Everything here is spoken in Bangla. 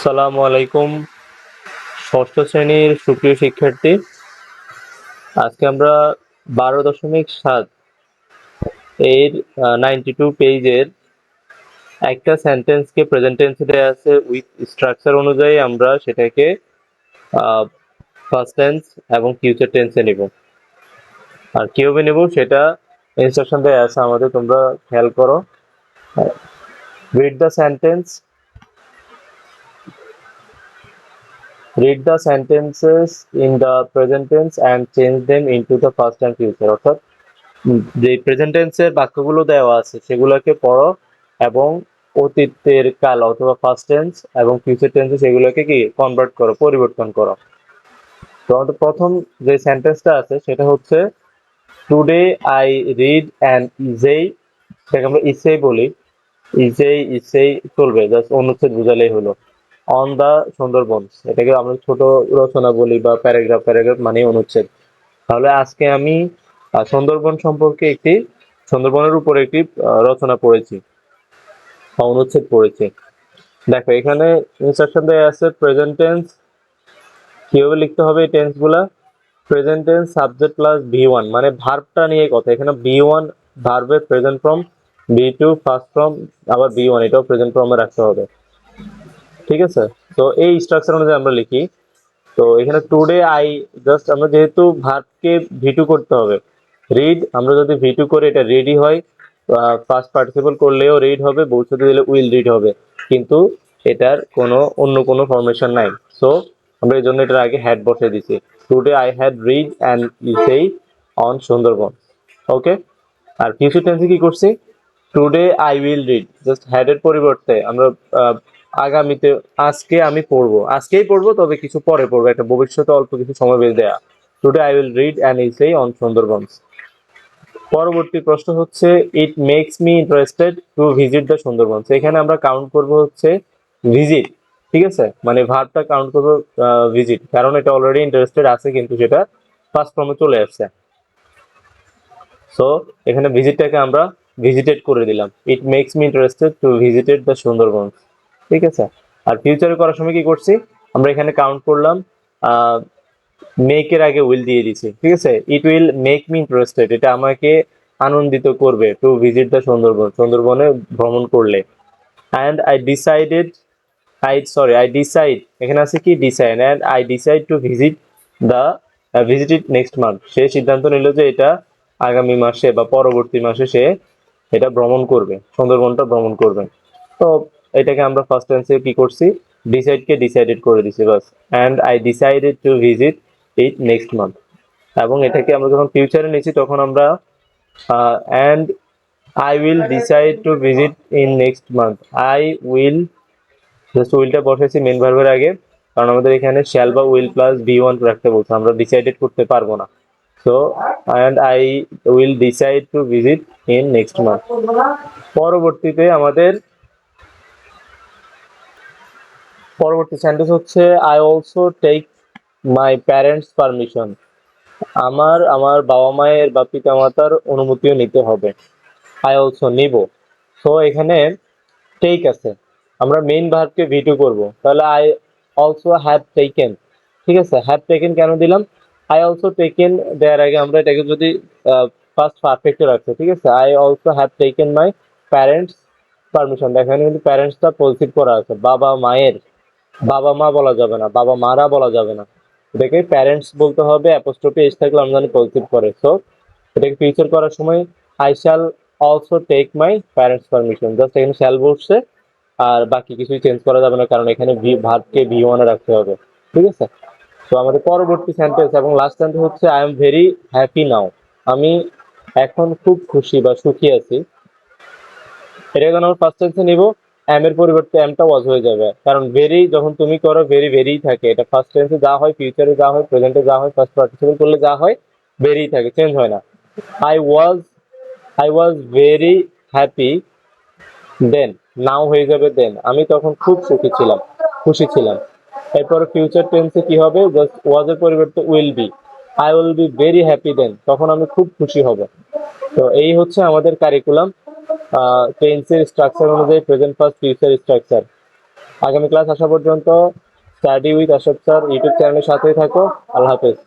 সালামু আলাইকুম ষষ্ঠ শ্রেণীর সুপ্রিয় শিক্ষার্থী। আজকে আমরা 12.7 এর 92 পেজের একটা সেন্টেন্সকে প্রেজেন্ট টেন্সে দেয়া আছে উইথ স্ট্রাকচার অনুযায়ী আমরা সেটাকে ফার্স্ট টেন্স এবং ফিউচার টেন্সে নিব। আর কিভাবে নেব সেটা ইনস্ট্রাকশন দেয়া আছে আমাদের, তোমরা খেয়াল করো। Read the sentences in the present tense and change them into the past and future. অর্থাৎ যে প্রেজেন্ট টেন্সের বাক্যগুলো দেওয়া আছে সেগুলোকে পড়ো এবং অতীতের কাল অথবা ফার্স্ট টেন্স এবং ফিউচার টেন্সে সেগুলোকে কি কনভার্ট করো, পরিবর্তন করো। তো আমাদের প্রথম যে সেন্টেন্সটা আছে সেটা হচ্ছে today I read an Ejei, সেটাকে আমরা ইসেই বলি। ইসেই চলবে, জাস্ট অনুচ্ছেদ বোঝালেই হলো। অন দা সুন্দরবনস, এটাকে আমরা ছোট রচনা বলি বা প্যারাগ্রাফ মানে অনুচ্ছেদ। তাহলে আজকে আমি সুন্দরবন সম্পর্কে সুন্দরবনের উপরে একটি রচনা পড়েছি বা অনুচ্ছেদ পড়েছি। দেখো এখানে ইনস্ট্রাকশন দেয়া আছে প্রেজেন্ট টেন্স কিভাবে লিখতে হবে। এই টেন্স গুলা present tense subject plus V1, মানে ভার্বটা নিয়ে কথা। এখানে V1 ভার্বের present form, V2 first form, আবার V1 এটাও প্রেজেন্ট ফর্মে রাখতে হবে। ঠিক আছে, তো এই স্ট্রাকচার অনুযায়ী আমরা লিখি। তো এখানে টুডে আই, জাস্ট আমরা যেহেতু ভার্বকে V2 করতে হবে, রিড আমরা যদি V2 করে এটা রেডি হয়, ফার্স্ট পার্টিসিপল করলেও রিড হবে, ভবিষ্যতে দিলে উইল রিড হবে, কিন্তু এটার অন্য কোনো ফরমেশন নাই। সো আমরা এই জন্য এটার আগে হ্যাড বসে দিছি। Today I had read and essay on Sundarban. Okay, আর ফিউচার টেন্সে কি করছি, today I will read, just হ্যাডের পরিবর্তে আমরা আগামীতে, আজকে আমি পড়বো, আজকেই পড়বো, তবে কিছু পরে পড়বো, একটা ভবিষ্যতে অল্প কিছু সময় বেঁধে দেয়া। Today I will read an essay on Sundarban. পরবর্তী প্রশ্ন হচ্ছে it makes me interested to visit the Sundarban. এখানে আমরা কাউন্ট করব হচ্ছে ভিজিট। ঠিক আছে, মানে ভার্বটা কাউন্ট করবো ভিজিট, কারণ এটা অলরেডি ইন্টারেস্টেড আছে কিন্তু সেটা ফার্স্ট ফর্মে চলে আসছে। সো এখানে ভিজিটটাকে আমরা ভিজিটেড করে দিলাম। It makes me interested to visited the Sundarban. ঠিক আছে, আর ফিউচারে করার সময় কি করছি, আমরা এখানে কাউন্ট করলাম, মেকের আগে উইল দিয়ে দিছি। ঠিক আছে, it will make me interested, এটা আমাকে আনন্দিত করবে টু ভিজিট দ্য সুন্দরবন, সুন্দরবনে ভ্রমণ করলে। অ্যান্ড আই ডিসাইড, এখানে আছে কি decide, and I decide to visit it next month. সে সিদ্ধান্ত নিল যে এটা আগামী মাসে বা পরবর্তী মাসে সে এটা ভ্রমণ করবে, সুন্দরবনটা ভ্রমণ করবে। তো এটাকে আমরা ফার্স্ট টেন্সে কি করছি, ডিসাইডকে ডিসাইডেড করে দিছি বাস। And I decided to visit it next month. এবং এটাকে আমরা যখন ফিউচারে নিয়েছি তখন আমরা and I will decide to visit in next month. I will, just উইলটা বসেছি মেন ভার্বের আগে, কারণ আমাদের এখানে শ্যাল বা উইল প্লাস V1 রাখতে বলছে, আমরা ডিসাইডেড করতে পারবো না। So and I will decide to visit in next month. পরবর্তীতে আমাদের পরবর্তী সেন্টেন্স হচ্ছে I also take my parents permission. আমার বাবা মায়ের বা পিতা মাতার অনুমতিও নিতে হবে। আই অলসো নিব। সো এখানে টেক আছে, আমরা মেইন ভার্বকে V2 করব, তাহলে আই অলসো হ্যাভ টেকেন। ঠিক আছে, হ্যাভ টেকেন কেন দিলাম, আই অলসো টেকেন দেওয়ার আগে আমরা এটাকে যদি ফার্স্ট পারফেক্টে রাখছি। ঠিক আছে, I also have taken my parents permission. দেখেন কিন্তু প্যারেন্টসটা পজিটিভ করা আছে, বাবা মায়ের, বাবা মা বলা যাবে না, বাবা মারা বলা যাবে না, এটাকে প্যারেন্টস বলতে হবে। অ্যাপোস্ট্রফি এস থাকলে আমরা জানি পজিটিভ করে। সো এটাকে ফিউচার করার সময় I shall also take my parents permission, just এখানে শ্যাল বসছে, আর বাকি কিছুই চেঞ্জ করা যাবে না, কারণ এখানে ভার্বকে V1 এ রাখতে হবে। ঠিক আছে, তো আমাদের পরবর্তী সেন্টেন্স এবং লাস্ট সেন্টেন্স হচ্ছে আই এম ভেরি হ্যাপি নাও। আমি এখন খুব খুশি বা সুখী আছি। এটা যখন আমরা ফার্স্ট টেন্সে নিব, এম এর পরিবর্তে এমটা ওয়াজ হয়ে যাবে, কারণ ভেরি যখন তুমি করো ভেরি ভেরি থাকে, এটা ফার্স্ট টেন্সে যা হয়, ফিউচারে যা হয়, প্রেজেন্টে যা হয়, ফার্স্ট পার্টিসিপল করলে যা হয়, ভেরি থাকে, চেঞ্জ হয় না। I was I was very happy then, now হয়ে যাবে দেন, আমি তখন খুব খুশি ছিলাম। এরপর ফিউচার টেন্সে কি হবে, জাস্ট ওয়াজ এর পরিবর্তে will be. I will be very happy then, তখন আমি খুব খুশি হব। তো এই হচ্ছে আমাদের কারিকুলাম টেন্সের স্ট্রাকচার অনুযায়ী প্রেজেন্ট ফার্স্ট ফিউচার স্ট্রাকচার। আগামী ক্লাস আসা পর্যন্ত study with Ashok sir YouTube চ্যানেলের সাথেই থাকো। আল্লাহ হাফেজ।